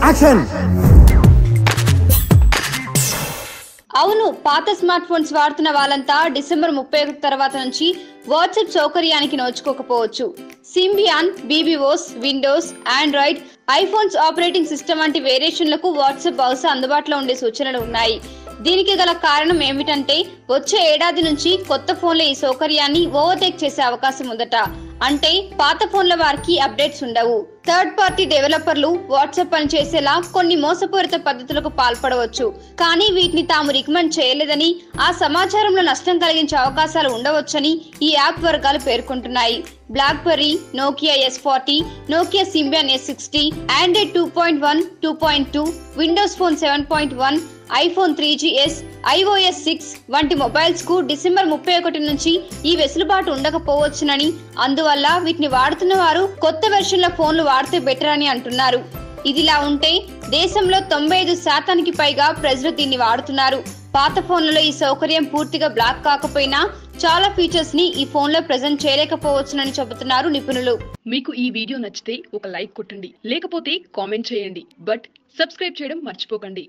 Action. అవును, పాత smart phones వాడుతున్న వాళ్ళంతా డిసెంబర్ 31 తర్వాత నుంచి వాట్సాప్ సౌకర్యానికి నోచుకోకపోవచ్చు. Symbian, BBOS, Windows, Android, iPhones operating system వంటి వేరియేషన్లకు వాట్సాప్ బహుశా అందుబాటులో ఉండే సూచనలు ఉన్నాయి. దీనికి గల కారణం ఏమిటంటే వచ్చే ఏడాది నుంచి కొత్త ఫోన్ల ఈ సౌకర్యాన్ని ఓవర్టేక్ చేసే అవకాశం ఉందట. అంటే పాత ఫోన్ల వారికి అప్డేట్స్ ఉండవు. థర్డ్ పార్టీ డెవలపర్లు వాట్సాప్ పని చేసేలా కొన్ని మోసపూరిత పద్ధతులకు పాల్పడవచ్చు. కానీ వీటిని తాము రికమెండ్ చేయలేదని, ఆ సమాచారంలో నష్టం కలిగించే అవకాశాలు ఉండవచ్చని ఈ యాప్ వర్గాలు పేర్కొంటున్నాయి. BlackBerry, Nokia S40, Nokia Symbian S60, Android 2.1, 2.2, Windows phone 7.1, iPhone 3GS, iOS 6 వంటి మొబైల్స్ కు డిసెంబర్ 31 నుంచి ఈ వెసులుబాటు ఉండకపోవచ్చునని, అందువల్ల వీటిని వాడుతున్న వారు కొత్త వెర్షన్ల ఫోన్లు వాడితే బెటర్ అని అంటున్నారు. ఇదిలా ఉంటే దేశంలో 95% పైగా ప్రజలు దీన్ని వాడుతున్నారు. పాత ఫోన్లలో ఈ సౌకర్యం పూర్తిగా బ్లాక్ కాకపోయినా చాలా ఫీచర్స్ ని ఈ ఫోన్ లో ప్రెజెంట్ చేయలేకపోవచ్చునని చెబుతున్నారు నిపుణులు. మీకు ఈ వీడియో నచ్చితే ఒక లైక్ కొట్టండి, లేకపోతే కామెంట్ చేయండి. బట్ సబ్స్క్రైబ్ చేయడం మర్చిపోకండి.